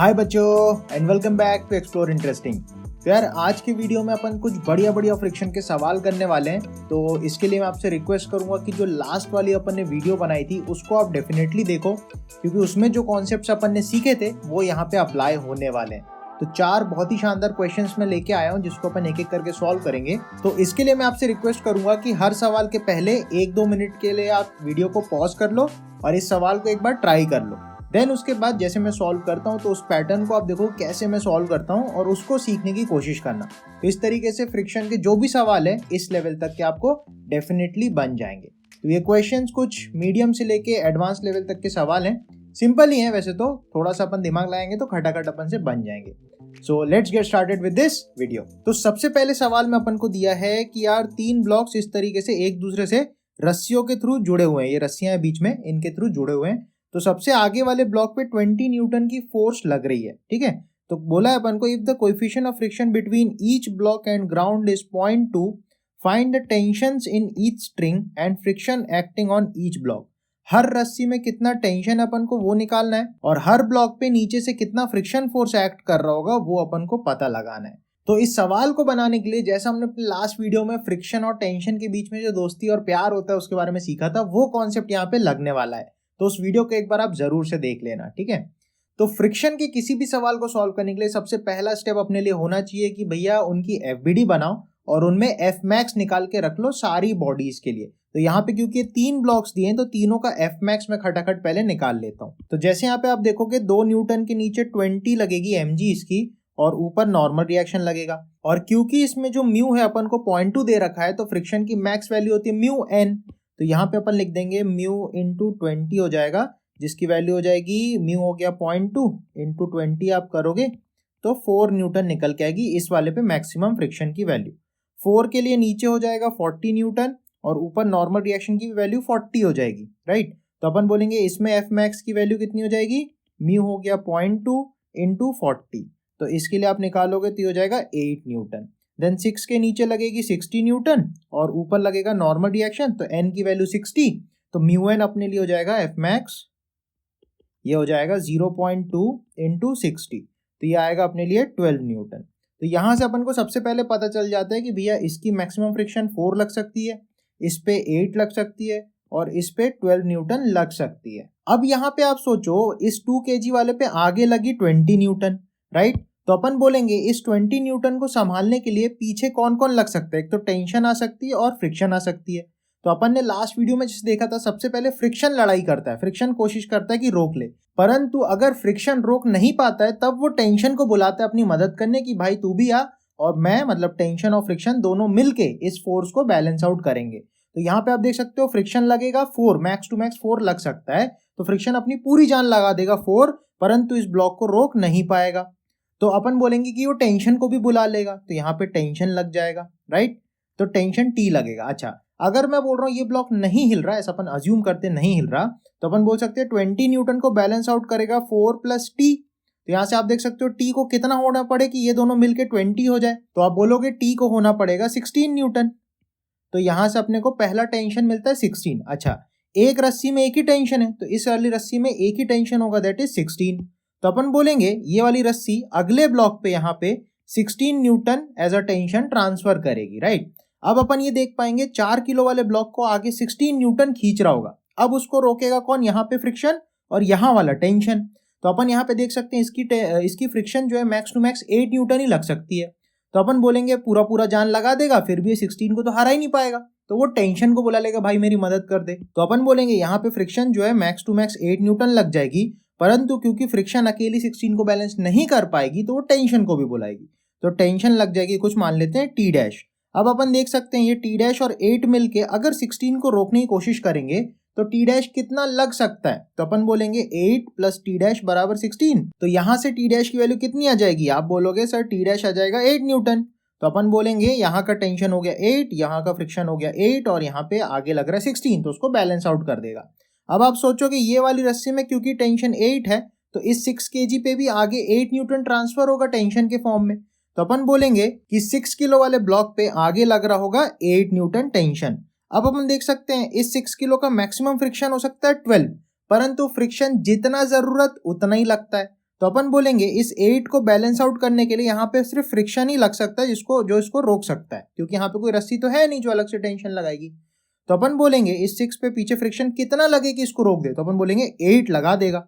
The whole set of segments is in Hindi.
हाय बच्चों and welcome back to explore interesting. तो यार आज के वीडियो में अपन कुछ बढ़िया फ्रिक्शन के सवाल करने वाले हैं। तो इसके लिए मैं आपसे रिक्वेस्ट करूंगा कि जो लास्ट वाली अपन ने वीडियो बनाई थी उसको आप डेफिनेटली देखो, क्योंकि उसमें जो कॉन्सेप्ट्स अपन ने सीखे थे वो यहाँ पे अप्लाई होने वाले हैं। तो 4 बहुत ही शानदार क्वेश्चंस में लेके आया हूँ जिसको अपन एक एक करके सॉल्व करेंगे। तो इसके लिए मैं आपसे रिक्वेस्ट करूंगा कि हर सवाल के पहले 1-2 मिनट के लिए आप वीडियो को पॉज कर लो और इस सवाल को एक बार ट्राई कर लो। देन उसके बाद जैसे मैं सॉल्व करता हूँ तो उस पैटर्न को आप देखो कैसे मैं सॉल्व करता हूँ और उसको सीखने की कोशिश करना। तो इस तरीके से फ्रिक्शन के जो भी सवाल है इस लेवल तक के आपको डेफिनेटली बन जाएंगे। तो ये क्वेश्चंस कुछ मीडियम से लेके एडवांस लेवल तक के सवाल हैं। सिंपल ही है वैसे तो, थोड़ा सा अपन दिमाग लगाएंगे तो खटाखट अपन से बन जाएंगे। So let's get started with this video. तो सबसे पहले सवाल में अपन को दिया है कि यार 3 ब्लॉक्स इस तरीके से एक दूसरे से रस्सियों के थ्रू जुड़े हुए हैं। ये रस्सियां हैं बीच में, इनके थ्रू जुड़े हुए हैं। तो सबसे आगे वाले ब्लॉक पे 20 न्यूटन की फोर्स लग रही है, ठीक है। तो बोला है अपन को if the coefficient of friction between each block and ground is 0.2 find the tensions in each string and friction acting on each block. हर रस्सी में कितना टेंशन अपन को वो निकालना है और हर ब्लॉक पे नीचे से कितना फ्रिक्शन फोर्स एक्ट कर रहा होगा वो अपन को पता लगाना है। तो इस सवाल को बनाने के लिए जैसा हमने अपने लास्ट वीडियो में फ्रिक्शन और टेंशन के बीच में जो दोस्ती और प्यार होता है उसके बारे में सीखा था, वो कॉन्सेप्ट यहाँ पे लगने वाला है। तो उस वीडियो को एक बार आप जरूर से देख लेना, ठीक है। तो फ्रिक्शन के किसी भी सवाल को सॉल्व करने के लिए सबसे पहला स्टेप अपने लिए होना चाहिए कि भैया उनकी एफबीडी बनाओ और उनमें एफ मैक्स निकाल के रख लो सारी बॉडीज के लिए। तो यहाँ पे क्योंकि 3 ब्लॉक्स दिए हैं तो तीनों का एफ मैक्स में खटाखट पहले निकाल लेता हूँ। तो जैसे यहाँ पे आप देखोगे 2 न्यूटन के नीचे 20 लगेगी mg इसकी और ऊपर नॉर्मल रिएक्शन लगेगा। और क्योंकि इसमें जो म्यू है अपन को 0.2 दे रखा है तो फ्रिक्शन की मैक्स वैल्यू होती है म्यू एन। तो यहाँ पे अपन लिख देंगे म्यू इंटू 20 हो जाएगा, जिसकी वैल्यू हो जाएगी म्यू हो गया 0.2 इंटू 20 आप करोगे तो 4 न्यूटन निकल के आएगी इस वाले पे मैक्सिमम फ्रिक्शन की वैल्यू। 4 के लिए नीचे हो जाएगा 40 न्यूटन और ऊपर नॉर्मल रिएक्शन की वैल्यू 40 हो जाएगी, राइट। तो अपन बोलेंगे इसमें एफ मैक्स की वैल्यू कितनी हो जाएगी, म्यू हो गया 0.2 इंटू 40। तो इसके लिए आप निकालोगे तो हो जाएगा 8 न्यूटन। देन 6 के नीचे लगेगी 60 न्यूटन और ऊपर लगेगा नॉर्मल रिएक्शन तो n की वैल्यू 60। तो म्यू एन अपने लिए हो जाएगा एफ मैक्स, ये हो जाएगा 0.2 इंटू 60। तो ये आएगा अपने लिए 12 न्यूटन। तो यहाँ से अपन को सबसे पहले पता चल जाता है कि भैया इसकी मैक्सिमम फ्रिक्शन 4 लग सकती है, इस पे 8 लग सकती है और इस पे 12 न्यूटन लग सकती है। अब यहाँ पे आप सोचो इस 2 kg वाले पे आगे लगी 20 न्यूटन, राइट। तो अपन बोलेंगे इस 20 न्यूटन को संभालने के लिए पीछे कौन कौन लग सकता है, एक तो टेंशन आ सकती है और फ्रिक्शन आ सकती है। तो अपन ने लास्ट वीडियो में जिसे देखा था सबसे पहले फ्रिक्शन लड़ाई करता है, फ्रिक्शन कोशिश करता है कि रोक ले, परंतु अगर फ्रिक्शन रोक नहीं पाता है तब वो टेंशन को बुलाता है अपनी मदद करने की भाई तू भी आ और मैं, मतलब टेंशन और फ्रिक्शन दोनों मिलके इस फोर्स को बैलेंस आउट करेंगे। तो यहाँ पे आप देख सकते हो फ्रिक्शन लगेगा 4, मैक्स टू मैक्स 4 लग सकता है। तो फ्रिक्शन अपनी पूरी जान लगा देगा 4, परंतु इस ब्लॉक को रोक नहीं पाएगा। तो अपन बोलेंगे कि वो टेंशन को भी बुला लेगा तो यहाँ पे टेंशन लग जाएगा, राइट। तो टेंशन टी लगेगा। अच्छा, अगर मैं बोल रहा हूँ ये ब्लॉक नहीं हिल रहा है, ऐसा अपन अज्यूम करते नहीं हिल रहा, तो अपन बोल सकते हैं 20 न्यूटन को बैलेंस आउट करेगा 4 + t। तो यहाँ से आप देख सकते हो t को कितना होना पड़े कि ये दोनों मिलके 20 हो जाए। तो आप बोलोगे t को होना पड़ेगा 16 न्यूटन। तो यहाँ से अपने को पहला टेंशन मिलता है 16। अच्छा, एक रस्सी में एक ही टेंशन है तो इस वाली रस्सी में एक ही टेंशन होगा, दैट इज 16। तो अपन बोलेंगे ये वाली रस्सी अगले ब्लॉक पे यहाँ पे 16 newton as a tension transfer करेगी, राइट। अब अपन ये देख पाएंगे 4 किलो वाले ब्लॉक को आगे 16 न्यूटन खींच रहा होगा। अब उसको रोकेगा कौन, यहाँ पे फ्रिक्शन और यहाँ वाला टेंशन। तो अपन यहाँ पे देख सकते हैं इसकी फ्रिक्शन जो है मैक्स टू मैक्स 8 न्यूटन ही लग सकती है। तो अपन बोलेंगे पूरा जान लगा देगा फिर भी 16 को तो हरा ही नहीं पाएगा, तो वो टेंशन को बुला लेगा भाई मेरी मदद कर दे। तो अपन बोलेंगे यहाँ पे फ्रिक्शन जो है मैक्स टू मैक्स 8 न्यूटन लग जाएगी, परंतु क्योंकि फ्रिक्शन अकेली 16 को बैलेंस नहीं कर पाएगी तो वो टेंशन को भी बुलाएगी। तो टेंशन लग जाएगी, कुछ मान लेते हैं टी डैश। अब अपन देख सकते हैं ये टी डैश और 8 मिलके अगर 16 को रोकने की कोशिश करेंगे तो टी डैश कितना लग सकता है। तो अपन बोलेंगे 8 + टी डैश बराबर 16। तो यहाँ से टी डैश की वैल्यू कितनी आ जाएगी, आप बोलोगे सर टी डैश आ जाएगा 8 न्यूटन। तो अपन बोलेंगे यहाँ का टेंशन हो गया 8, यहाँ का फ्रिक्शन हो गया 8 और यहाँ पे आगे लग रहा है 16, तो उसको बैलेंस आउट कर देगा। अब आप सोचोगे ये वाली रस्सी में क्योंकि टेंशन 8 है तो इस 6 kg पे भी आगे 8 न्यूटन ट्रांसफर होगा टेंशन के फॉर्म में। तो अपन बोलेंगे कि 6 किलो वाले ब्लॉक पे आगे लग रहा होगा 8 न्यूटन टेंशन। अब अपन देख सकते हैं इस 6 किलो का मैक्सिमम फ्रिक्शन हो सकता है 12, परंतु फ्रिक्शन जितना जरूरत उतना ही लगता है। तो अपन बोलेंगे इस 8 को बैलेंस आउट करने के लिए यहाँ पे सिर्फ फ्रिक्शन ही लग सकता है जो इसको रोक सकता है, क्योंकि यहाँ पे कोई रस्सी तो है नहीं जो अलग से टेंशन लगाएगी। तो अपन बोलेंगे इस 6 पे पीछे फ्रिक्शन कितना लगे कि इसको रोक दे, तो अपन बोलेंगे 8 लगा देगा।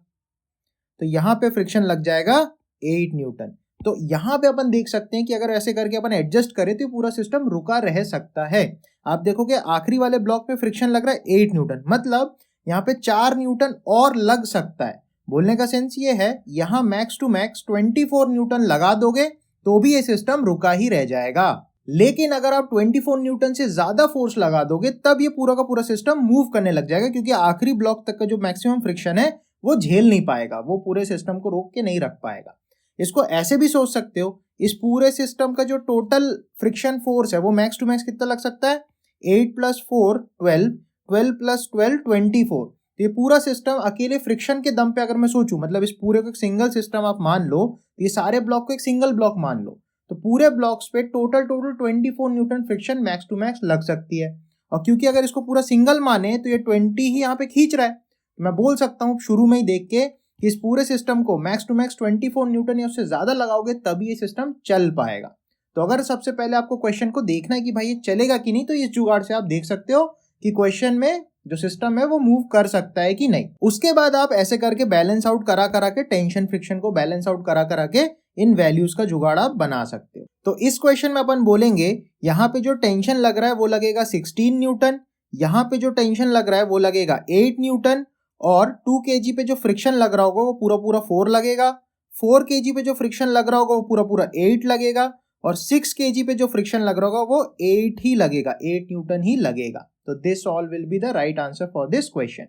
तो यहाँ पे फ्रिक्शन लग जाएगा 8 न्यूटन। तो यहाँ पे अपन देख सकते हैं कि अगर ऐसे करके अपन एडजस्ट करें तो पूरा सिस्टम रुका रह सकता है। आप देखोगे आखिरी वाले ब्लॉक पे फ्रिक्शन लग रहा है 8 न्यूटन, मतलब यहाँ पे 4 न्यूटन और लग सकता है। बोलने का सेंस ये है यहाँ मैक्स टू मैक्स 24 न्यूटन लगा दोगे तो भी ये सिस्टम रुका ही रह जाएगा। लेकिन अगर आप 24 न्यूटन से ज्यादा फोर्स लगा दोगे तब ये पूरा का पूरा सिस्टम मूव करने लग जाएगा, क्योंकि आखिरी ब्लॉक तक का जो मैक्सिमम फ्रिक्शन है वो झेल नहीं पाएगा, वो पूरे सिस्टम को रोक के नहीं रख पाएगा। इसको ऐसे भी सोच सकते हो, इस पूरे सिस्टम का जो टोटल फ्रिक्शन फोर्स है वो मैक्स टू मैक्स कितना लग सकता है, 8 + 4 12, 12 + 12 24। तो ये पूरा सिस्टम अकेले फ्रिक्शन के दम पे अगर मैं सोचूं, मतलब इस पूरे को एक सिंगल सिस्टम आप मान लो, ये सारे ब्लॉक को एक सिंगल ब्लॉक मान लो, तो पूरे ब्लॉक्स पे total 24 newton friction max to max लग सकती है। और क्योंकि अगर इसको पूरा सिंगल माने तो ये 20 ही यहाँ पे खींच रहा है, मैं बोल सकता हूँ शुरू में ही देख के कि इस पूरे सिस्टम को मैक्स टू मैक्स 24 न्यूटन या उससे ज्यादा लगाओगे तभी ये सिस्टम चल पाएगा। तो अगर सबसे पहले आपको क्वेश्चन को देखना है कि भाई ये चलेगा कि नहीं, तो इस जुगाड़ से आप देख सकते हो कि क्वेश्चन में जो सिस्टम है वो मूव कर सकता है कि नहीं। उसके बाद आप ऐसे करके बैलेंस आउट करा करा के टेंशन फ्रिक्शन को बैलेंस आउट करा करा के इन वैल्यूज का जुगाड़ आप बना सकते हो। तो इस क्वेश्चन में अपन बोलेंगे यहाँ पे जो टेंशन लग रहा है वो लगेगा 16 न्यूटन, यहाँ पे जो टेंशन लग रहा है वो लगेगा 8 न्यूटन, और 2 kg पे जो फ्रिक्शन लग रहा होगा वो पूरा पूरा 4 लगेगा, 4 kg पे जो फ्रिक्शन लग रहा होगा वो पूरा पूरा 8 लगेगा, और 6 kg पे जो फ्रिक्शन लग रहा होगा वो 8 ही लगेगा, 8 न्यूटन ही लगेगा। तो this all will be the right answer for this question.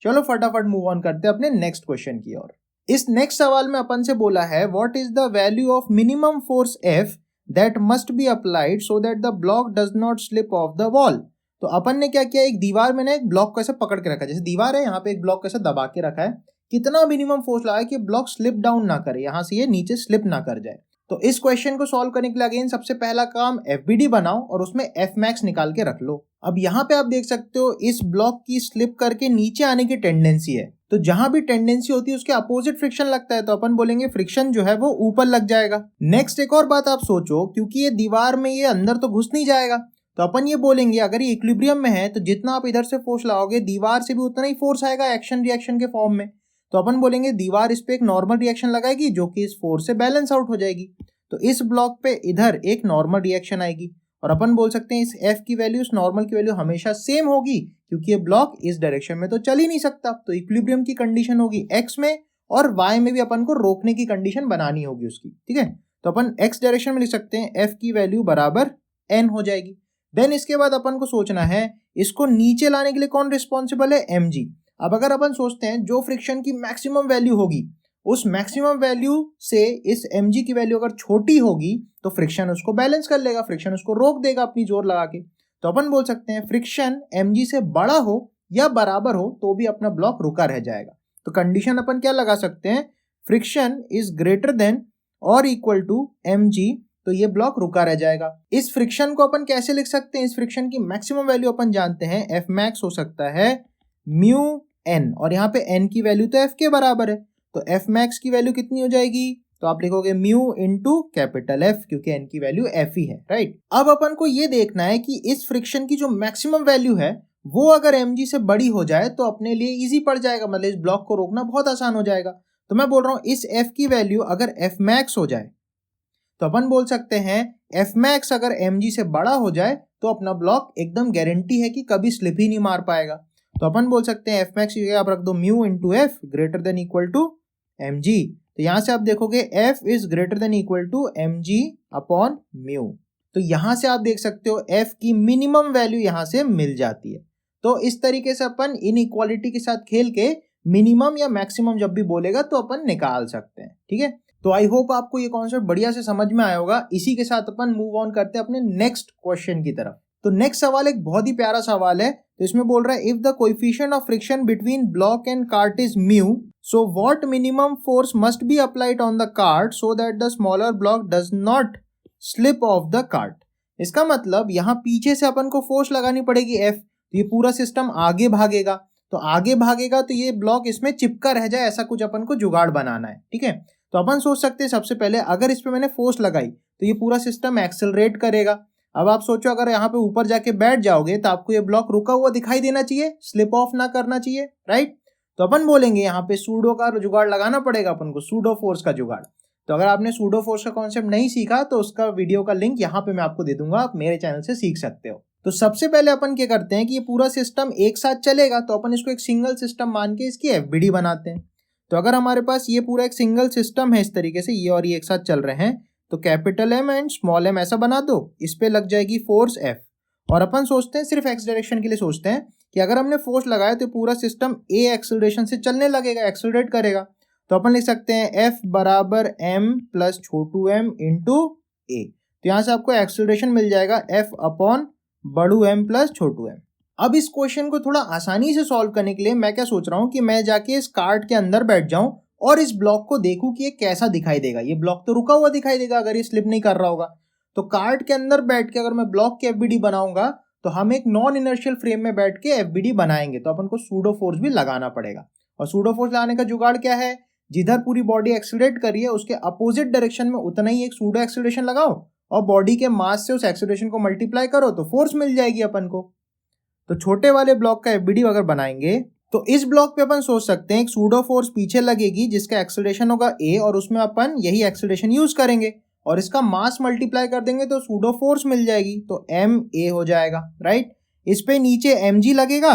चलो फटाफट मूव ऑन करते हैं अपने नेक्स्ट क्वेश्चन की ओर। इस नेक्स्ट सवाल में अपन से बोला है what is the value of minimum force F that must be applied so that the block does not slip of the wall. तो अपन ने क्या किया, एक दीवार में ना एक ब्लॉक को ऐसे पकड़ के रखा है, जैसे दीवार है यहाँ पे एक ब्लॉक को ऐसे दबा के रखा है, कितना मिनिमम फोर्स लगाया कि ब्लॉक स्लिप डाउन ना करे, यहाँ से ये नीचे स्लिप ना कर जाए। तो इस क्वेश्चन को सॉल्व करने के लिए अगेन सबसे पहला काम FBD बनाओ और उसमें Fmax निकाल के रख लो। अब यहाँ पे आप देख सकते हो इस ब्लॉक की स्लिप करके नीचे आने की टेंडेंसी है, तो जहां भी टेंडेंसी होती है उसके अपोजिट फ्रिक्शन लगता है, तो अपन बोलेंगे फ्रिक्शन जो है वो ऊपर लग जाएगा। नेक्स्ट एक और बात आप सोचो, क्योंकि ये दीवार में ये अंदर तो घुस नहीं जाएगा, तो अपन ये बोलेंगे अगर ये इक्विलिब्रियम में है तो जितना आप इधर से फोर्स लगाओगे दीवार से भी उतना ही फोर्स आएगा एक्शन रिएक्शन के फॉर्म में। तो अपन बोलेंगे दीवार इस पे एक नॉर्मल रिएक्शन लगाएगी जो कि इस फोर्स से बैलेंस आउट हो जाएगी, तो इस ब्लॉक पे इधर एक नॉर्मल रिएक्शन आएगी, और अपन बोल सकते हैं इस F की वैल्यू इस नॉर्मल की वैल्यू हमेशा सेम होगी, क्योंकि ये ब्लॉक इस डायरेक्शन में तो चल ही नहीं सकता। तो इक्विलिब्रियम की कंडीशन होगी X में, और Y में भी अपन को रोकने की कंडीशन बनानी होगी उसकी, ठीक है। तो अपन X डायरेक्शन में लिख सकते हैं F की वैल्यू बराबर N हो जाएगी। देन इसके बाद अपन को सोचना है इसको नीचे लाने के लिए कौन रिस्पॉन्सिबल है, mg। अब अगर अपन सोचते हैं जो फ्रिक्शन की मैक्सिमम वैल्यू होगी उस मैक्सिमम वैल्यू से इस mg की वैल्यू अगर छोटी होगी तो फ्रिक्शन उसको बैलेंस कर लेगा, फ्रिक्शन उसको रोक देगा अपनी जोर लगा के। तो अपन बोल सकते हैं फ्रिक्शन mg से बड़ा हो या बराबर हो तो भी अपना ब्लॉक रुका रह जाएगा। तो कंडीशन अपन क्या लगा सकते हैं, फ्रिक्शन इज ग्रेटर देन और इक्वल टू mg, तो ये ब्लॉक रुका रह जाएगा। इस फ्रिक्शन को अपन कैसे लिख सकते हैं, इस फ्रिक्शन की मैक्सिमम वैल्यू अपन जानते हैं Fmax हो सकता है μn, और यहाँ पे n की वैल्यू तो F के बराबर है, तो Fmax की वैल्यू कितनी हो जाएगी, तो आप लिखोगे म्यू इंटू कैपिटल F, क्योंकि n की वैल्यू F ही है, राइट। अब अपन को ये देखना है कि इस फ्रिक्शन की जो मैक्सिमम वैल्यू है वो अगर mg से बड़ी हो जाए तो अपने लिए इजी पड़ जाएगा, मतलब इस ब्लॉक को रोकना बहुत आसान हो जाएगा। तो मैं बोल रहा हूँ इस F की वैल्यू अगर Fmax हो जाए तो अपन बोल सकते हैं Fmax अगर mg से बड़ा हो जाए तो अपना ब्लॉक एकदम गारंटी है कि कभी स्लिप ही नहीं मार पाएगा। तो अपन बोल सकते हैं Fmax की जगह आप रख दो mu into F greater than equal to mg। तो यहां से आप देखोगे F is greater than equal to mg upon mu. तो यहां से आप देख सकते हो F की मिनिमम वैल्यू यहां से मिल जाती है। तो इस तरीके से अपन इनइक्वालिटी के साथ खेल के मिनिमम या मैक्सिमम जब भी बोलेगा तो अपन निकाल सकते हैं, ठीक है। तो आई होप आपको ये कॉन्सेप्ट बढ़िया से समझ में आया होगा। इसी के साथ अपन मूव ऑन करते हैं अपने नेक्स्ट क्वेश्चन की तरफ। तो नेक्स्ट सवाल एक बहुत ही प्यारा सवाल है। तो इसमें बोल रहा है if the coefficient of friction between block and cart is mu, so what minimum force must be applied on the cart so that the smaller block does not slip of the cart. इसका मतलब यहाँ पीछे से अपन को फोर्स लगानी पड़ेगी F, तो ये पूरा सिस्टम आगे भागेगा, तो आगे भागेगा तो ये ब्लॉक इसमें चिपका रह जाए, ऐसा कुछ अपन को जुगाड़ बनाना है, ठीक है। तो अपन सोच सकते हैं सबसे पहले अगर इस पे मैंने फोर्स लगाई तो ये पूरा सिस्टम एक्सेलरेट करेगा। अब आप सोचो अगर यहाँ पे ऊपर जाके बैठ जाओगे तो आपको ये ब्लॉक रुका हुआ दिखाई देना चाहिए, स्लिप ऑफ ना करना चाहिए, राइट। तो अपन बोलेंगे यहाँ पे सूडो का जुगाड़ लगाना पड़ेगा अपन को, सूडो फोर्स का जुगाड़। तो अगर आपने सूडो फोर्स का कॉन्सेप्ट नहीं सीखा तो उसका वीडियो का लिंक यहाँ पे मैं आपको दे दूंगा, आप मेरे चैनल से सीख सकते हो। तो सबसे पहले अपन क्या करते हैं कि ये पूरा सिस्टम एक साथ चलेगा तो अपन इसको एक सिंगल सिस्टम मान के इसकी एफबीडी बनाते हैं। तो अगर हमारे पास ये पूरा एक सिंगल सिस्टम है इस तरीके से, ये और ये एक साथ चल रहे हैं, तो capital M and small M ऐसा बना दो, इस पे लग जाएगी फोर्स एफ। और अपन सोचते हैं सिर्फ एक्स डायरेक्शन के लिए सोचते हैं कि अगर हमने फोर्स लगाया तो पूरा सिस्टम ए एक्सेलरेशन से चलने लगेगा, एक्सेलरेट करेगा। तो अपन लिख सकते हैं एफ बराबर एम प्लस छोटू एम इंटू ए। तो यहाँ से आपको एक्सेलरेशन मिल जाएगा एफ अपॉन बड़ू एम प्लस छोटू एम। अब इस क्वेश्चन को थोड़ा आसानी से सॉल्व करने के लिए मैं क्या सोच रहा हूँ कि मैं जाके इस कार्ट के अंदर बैठ जाऊं और इस ब्लॉक को देखूं कि ये कैसा दिखाई देगा। ये ब्लॉक तो रुका हुआ दिखाई देगा अगर ये स्लिप नहीं कर रहा होगा। तो कार्ट के अंदर बैठ के अगर मैं ब्लॉक की एफबीडी बनाऊंगा तो हम एक नॉन इनर्शियल फ्रेम में बैठ के एफबीडी बनाएंगे, तो अपन को सूडो फोर्स भी लगाना पड़ेगा। और सूडो फोर्स लगाने का जुगाड़ क्या है, जिधर पूरी बॉडी एक्सेलरेट करी है उसके अपोजिट डायरेक्शन में उतना ही एक सूडो एक्सेलरेशन लगाओ और बॉडी के मास से उस एक्सेलरेशन को मल्टीप्लाई करो तो फोर्स मिल जाएगी अपन को। तो छोटे वाले ब्लॉक का एफबीडी अगर बनाएंगे तो इस ब्लॉक पे अपन सोच सकते हैं एक सूडो फोर्स पीछे लगेगी जिसका एक्सेलरेशन होगा ए और उसमें अपन यही एक्सेलरेशन यूज करेंगे और इसका मास मल्टीप्लाई कर देंगे तो सूडो फोर्स मिल जाएगी, तो एम ए हो जाएगा, राइट। इस पे नीचे एम जी लगेगा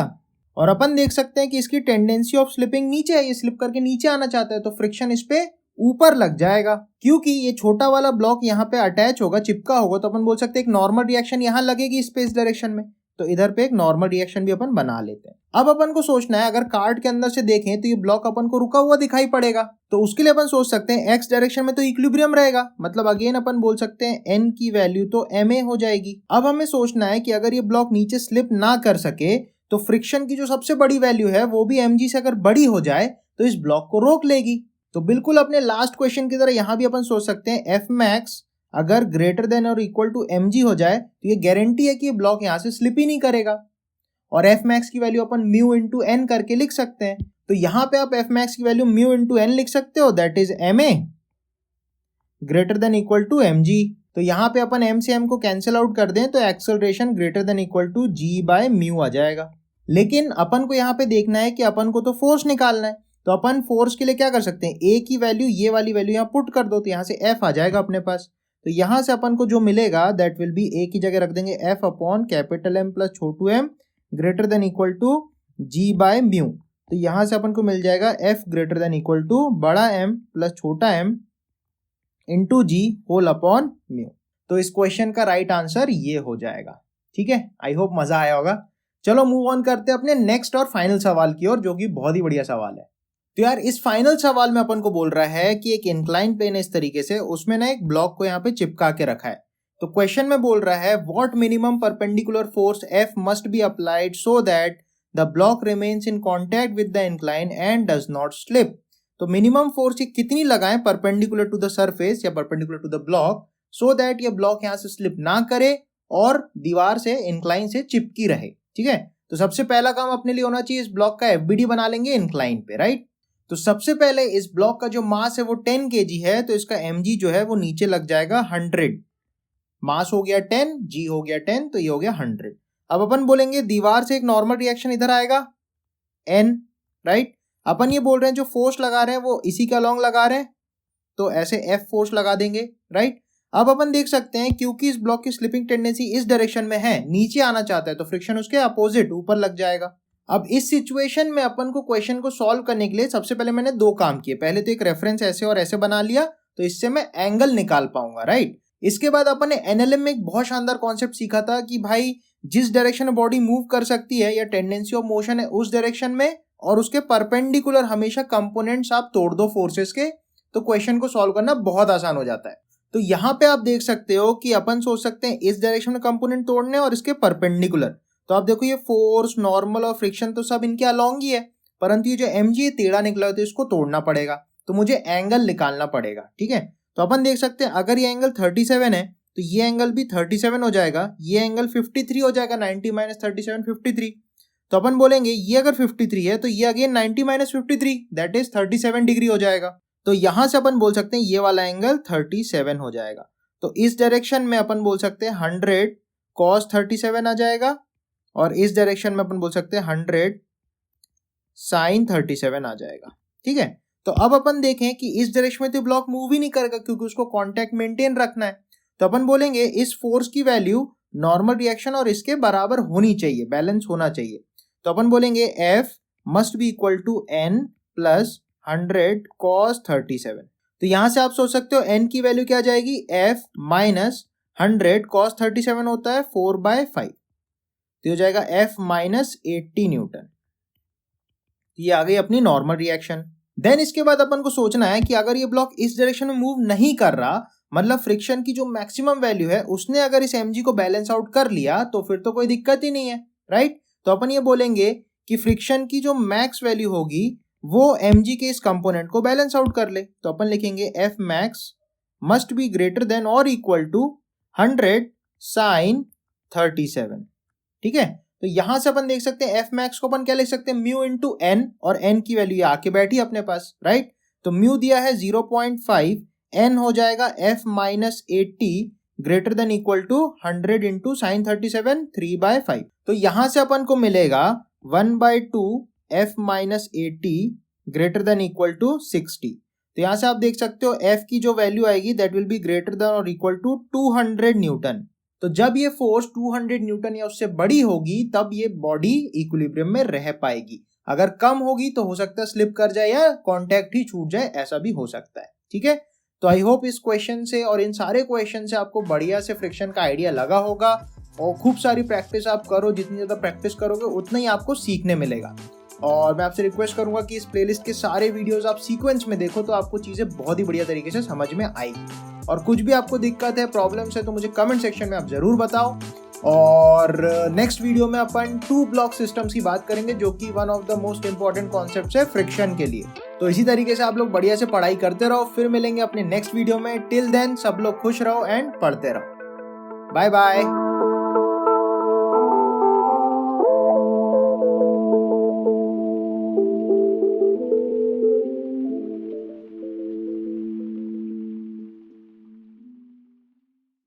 और अपन देख सकते हैं कि इसकी टेंडेंसी ऑफ स्लिपिंग नीचे है, ये स्लिप करके नीचे आना चाहता है तो फ्रिक्शन इस पे ऊपर लग जाएगा। क्योंकि ये छोटा वाला ब्लॉक यहाँ पे अटैच होगा, चिपका होगा, तो अपन बोल सकते हैं एक नॉर्मल रिएक्शन यहाँ लगेगी इस पे इस डायरेक्शन में, तो इधर पे एक नॉर्मल रिएक्शन भी अपन बना लेते हैं। अब अपन को सोचना है अगर कार्ड के अंदर से देखें तो ये ब्लॉक अपन को रुका हुआ दिखाई पड़ेगा, तो उसके लिए अपन सोच सकते हैं एक्स डायरेक्शन में तो इक्विलिब्रियम रहेगा, मतलब अगेन अपन बोल सकते हैं एन की वैल्यू तो एम ए हो जाएगी। अब हमें सोचना है कि अगर ये ब्लॉक नीचे स्लिप ना कर सके तो फ्रिक्शन की जो सबसे बड़ी वैल्यू है वो भी एम जी से अगर बड़ी हो जाए तो इस ब्लॉक को रोक लेगी। तो बिल्कुल अपने लास्ट क्वेश्चन की तरह यहाँ भी अपन सोच सकते हैं एफ मैक्स अगर ग्रेटर देन और इक्वल टू एम जी हो जाए तो ये गारंटी है कि ये ब्लॉक यहाँ से स्लिप ही नहीं करेगा। और एफ मैक्स की वैल्यू अपन म्यू इंटू एन करके लिख सकते हैं। तो यहाँ पे आप एफ मैक्स की वैल्यू म्यू इंटू एन लिख सकते हो, that is M A greater than equal to M G. तो यहाँ पे अपन एम से एम को कैंसिल आउट कर दें तो acceleration greater than equal to G by mu आ जाएगा। लेकिन अपन को यहाँ पे देखना है कि अपन को तो फोर्स निकालना है, तो अपन फोर्स के लिए क्या कर सकते हैं, ए की वैल्यू ये वाली वैल्यू यहाँ पुट कर दो तो यहाँ से एफ आ जाएगा अपने पास। तो यहाँ से अपन को जो मिलेगा दैट विल बी ए की जगह रख देंगे F upon capital M plus छोटू M greater than equal to G by mu. तो यहाँ से अपन को मिल जाएगा F greater than equal to बड़ा एम प्लस छोटा M into G whole upon mu. तो इस क्वेश्चन का राइट आंसर ये हो जाएगा। ठीक है, आई होप मजा आया होगा। चलो मूव ऑन करते हैं अपने नेक्स्ट और फाइनल सवाल की ओर, जो कि बहुत ही बढ़िया सवाल है। तो यार इस फाइनल सवाल में अपन को बोल रहा है कि एक इंक्लाइन प्लेन है इस तरीके से, उसमें ना एक ब्लॉक को यहाँ पे चिपका के रखा है। तो क्वेश्चन में बोल रहा है what minimum perpendicular force F must be applied so that the block remains in contact with the incline and does not slip. तो मिनिमम फोर्स ये कितनी लगाएं परपेंडिकुलर टू द सरफेस या perpendicular to the block so that ये ब्लॉक यहाँ से स्लिप ना करे और दीवार से इंक्लाइन से चिपकी रहे। ठीक है, तो सबसे पहला काम अपने लिए होना चाहिए, इस ब्लॉक का एफबीडी बना लेंगे इंक्लाइन पे, राइट। तो सबसे पहले इस ब्लॉक का जो मास है वो 10 kg है, तो इसका mg जो है वो नीचे लग जाएगा 100। मास हो गया 10, g हो गया 10, तो ये हो गया 100। अब अपन बोलेंगे दीवार से एक नॉर्मल रिएक्शन इधर आएगा n, राइट। अपन ये बोल रहे हैं जो फोर्स लगा रहे हैं वो इसी के अलॉन्ग लगा रहे हैं, तो ऐसे F फोर्स लगा देंगे, राइट। अब अपन देख सकते हैं क्योंकि इस ब्लॉक की स्लिपिंग टेंडेंसी इस डायरेक्शन में है, नीचे आना चाहता है, तो फ्रिक्शन उसके अपोजिट ऊपर लग जाएगा। अब इस सिचुएशन में अपन को क्वेश्चन को सॉल्व करने के लिए सबसे पहले मैंने दो काम किए। पहले तो एक रेफरेंस ऐसे और ऐसे बना लिया, तो इससे मैं एंगल निकाल पाऊंगा, राइट। इसके बाद अपन ने एनएलएम में एक बहुत शानदार कॉन्सेप्ट सीखा था कि भाई जिस डायरेक्शन में बॉडी मूव कर सकती है या टेंडेंसी ऑफ मोशन है उस डायरेक्शन में और उसके परपेंडिकुलर हमेशा कंपोनेंट्स आप तोड़ दो फोर्सेस के, तो क्वेश्चन को सॉल्व करना बहुत आसान हो जाता है। तो यहाँ पे आप देख सकते हो कि अपन सोच सकते हैं इस डायरेक्शन में कंपोनेंट तोड़ने और इसके परपेंडिकुलर। तो आप देखो ये फोर्स, नॉर्मल और फ्रिक्शन तो सब इनके अलॉन्ग ही है, परंतु ये जो mg टेढ़ा निकला है तो इसको तोड़ना पड़ेगा, तो मुझे एंगल निकालना पड़ेगा। ठीक है, तो अपन देख सकते हैं अगर ये एंगल 37 है तो ये एंगल भी 37 हो जाएगा, ये एंगल 53 हो जाएगा, 90 माइनस 37 53। तो अपन बोलेंगे ये अगर 53 है तो ये again 90 minus 53 that is 37 degree हो जाएगा। तो यहां से अपन बोल सकते हैं ये वाला एंगल 37 हो जाएगा। तो इस डायरेक्शन में अपन बोल सकते हैं 100 cos 37 आ जाएगा, और इस डायरेक्शन में अपन बोल सकते हैं 100 sin 37 आ जाएगा। ठीक है, तो अब अपन देखें कि इस डायरेक्शन में तो ब्लॉक मूव ही नहीं करेगा क्योंकि उसको कांटेक्ट मेंटेन रखना है। तो अपन बोलेंगे इस फोर्स की वैल्यू नॉर्मल रिएक्शन और इसके बराबर होनी चाहिए, बैलेंस होना चाहिए। तो अपन बोलेंगे F must be equal to N plus 100 cos 37। तो यहां से आप सोच सकते हो N की वैल्यू क्या आ जाएगी, F माइनस 100 cos 37 होता है 4/5, तो हो जाएगा F माइनस 80 न्यूटन। ये आ गई अपनी नॉर्मल रिएक्शन। देन इसके बाद अपन को सोचना है कि अगर ये ब्लॉक इस डायरेक्शन में मूव नहीं कर रहा, मतलब फ्रिक्शन की जो मैक्सिमम वैल्यू है उसने अगर इस mg को बैलेंस आउट कर लिया, तो फिर तो कोई दिक्कत ही नहीं है, राइट। तो अपन ये बोलेंगे कि फ्रिक्शन की जो मैक्स वैल्यू होगी वो mg के इस कंपोनेंट को बैलेंस आउट कर ले। तो अपन लिखेंगे F max must be greater than और इक्वल टू 100 sin 37। ठीक है, तो यहां से अपन देख सकते हैं F max को अपन क्या लिख सकते हैं, म्यू इंटू एन, और एन की वैल्यू आके बैठी अपने पास, राइट। तो म्यू दिया है 0.5, एन हो जाएगा F minus 80 greater than equal to 100 into sine 37 3/5। तो यहां से अपन को मिलेगा 1/2 F minus 80 greater than equal to 60। तो यहां से आप देख सकते हो F की जो वैल्यू आएगी that will be greater than और इक्वल टू 200 न्यूटन। तो जब ये फोर्स 200 न्यूटन या उससे बड़ी होगी तब ये बॉडी इक्विलिब्रियम में रह पाएगी। अगर कम होगी तो हो सकता है स्लिप कर जाए या कांटेक्ट ही छूट जाए, ऐसा भी हो सकता है। ठीक है, तो आई होप इस क्वेश्चन से और इन सारे क्वेश्चन से आपको बढ़िया से फ्रिक्शन का आइडिया लगा होगा, और खूब सारी प्रैक्टिस आप करो, जितनी ज़्यादा प्रैक्टिस करोगे उतना ही आपको सीखने मिलेगा। और मैं आपसे रिक्वेस्ट करूंगा कि इस प्लेलिस्ट के सारे वीडियोस आप सीक्वेंस में देखो, तो आपको चीज़ें बहुत ही बढ़िया तरीके से समझ में आएगी। और कुछ भी आपको दिक्कत है, प्रॉब्लम्स है, तो मुझे कमेंट सेक्शन में आप ज़रूर बताओ। और नेक्स्ट वीडियो में अपन 2 ब्लॉक सिस्टम्स की बात करेंगे, जो कि one of the most important concepts है फ्रिक्शन के लिए। तो इसी तरीके से आप लोग बढ़िया से पढ़ाई करते रहो, फिर मिलेंगे अपने नेक्स्ट वीडियो में। टिल देन सब लोग खुश रहो एंड पढ़ते रहो। Bye bye.